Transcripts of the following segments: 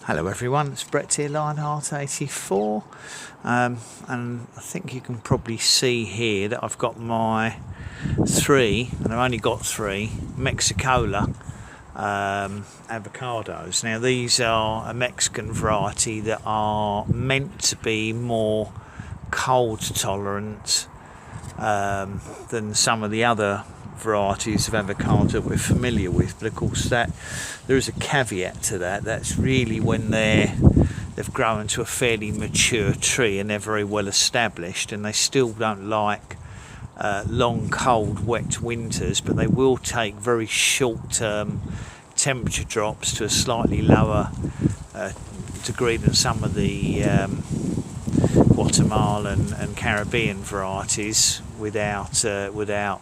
Hello everyone, it's Brett here, Lionheart84, and I think you can probably see here that I've got my three, and I've only got three, Mexicola avocados. Now these are a Mexican variety that are meant to be more cold tolerant than some of the other varieties of avocado we're familiar with, but of course that there is a caveat to that. That's really when they've grown to a fairly mature tree and they're very well established, and they still don't like long cold wet winters, but they will take very short-term temperature drops to a slightly lower degree than some of the Guatemalan and Caribbean varieties without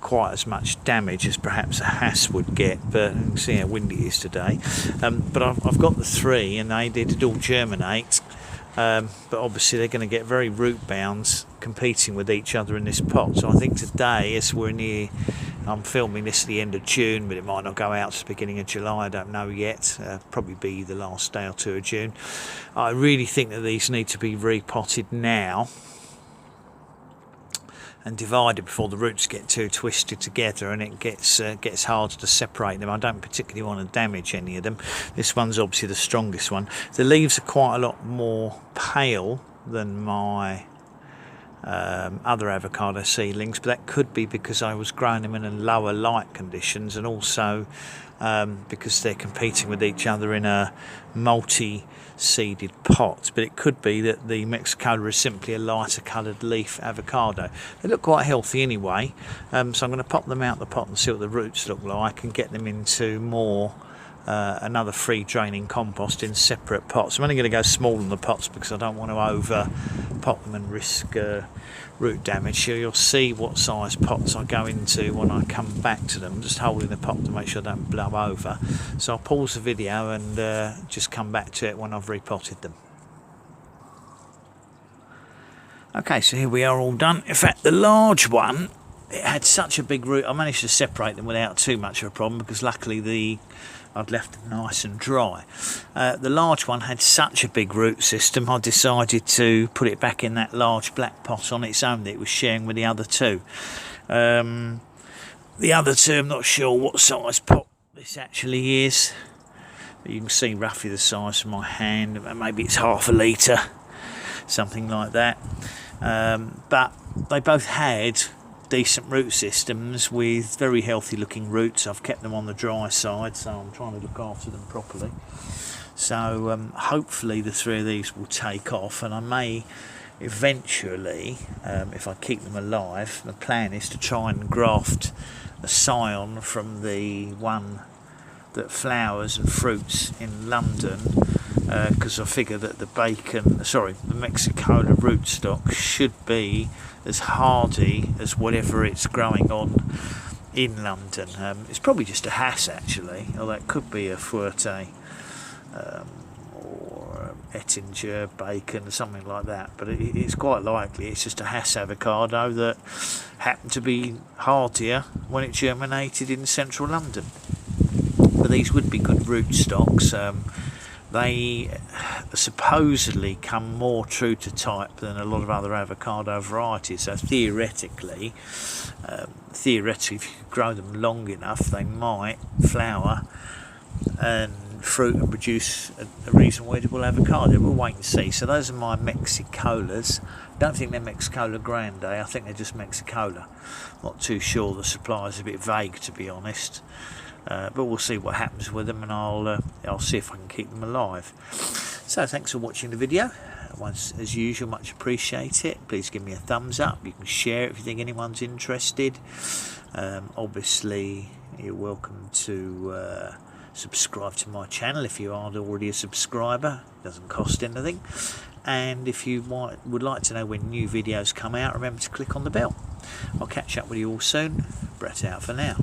quite as much damage as perhaps a Hass would get. But you can see how windy it is today. But I've got the three, and they did all germinate. But obviously they're going to get very root bound competing with each other in this pot. So I think today, as I'm filming this at the end of June, but it might not go out to the beginning of July, I don't know yet, probably be the last day or two of June. I really think that these need to be repotted now and divided before the roots get too twisted together and it gets harder to separate them. I don't particularly want to damage any of them. This one's obviously the strongest one. The leaves are quite a lot more pale than my other avocado seedlings, but that could be because I was growing them in lower light conditions, and also because they're competing with each other in a multi-seeded pot. But it could be that the Mexicola is simply a lighter coloured leaf avocado. They look quite healthy anyway, so I'm going to pop them out the pot and see what the roots look like and get them into more another free draining compost in separate pots. I'm only going to go small in the pots because I don't want to over pot them and risk root damage. So you'll see what size pots I go into when I come back to them. I'm just holding the pot to make sure I don't blow over. So I'll pause the video and just come back to it when I've repotted them. Okay, so here we are, all done. In fact, the large one, it had such a big root. I managed to separate them without too much of a problem because luckily I'd left them nice and dry. The large one had such a big root system, I decided to put it back in that large black pot on its own that it was sharing with the other two. The other two, I'm not sure what size pot this actually is, but you can see roughly the size of my hand. Maybe it's half a litre, something like that. But they both had decent root systems with very healthy looking roots. I've kept them on the dry side, so I'm trying to look after them properly. So hopefully the three of these will take off, and I may eventually, if I keep them alive, the plan is to try and graft a scion from the one that flowers and fruits in London, because I figure that the Mexicola rootstock should be as hardy as whatever it's growing on in London. It's probably just a Hass actually, although it could be a Fuerte or Ettinger, Bacon, or something like that, but it's quite likely it's just a Hass avocado that happened to be hardier when it germinated in central London. But these would be good rootstocks. They supposedly come more true to type than a lot of other avocado varieties, so theoretically if you could grow them long enough, they might flower and fruit and produce a reasonable edible avocado. We'll wait and see. So those are my Mexicolas. I don't think they're Mexicola Grande, I think they're just Mexicola. Not too sure, the supply's a bit vague to be honest. But we'll see what happens with them, and I'll see if I can keep them alive. So thanks for watching the video. Once, as usual, much appreciate it. Please give me a thumbs up. You can share it if you think anyone's interested. Obviously you're welcome to subscribe to my channel if you aren't already a subscriber. It doesn't cost anything. And if you would like to know when new videos come out, remember to click on the bell. I'll catch up with you all soon. Brett out for now.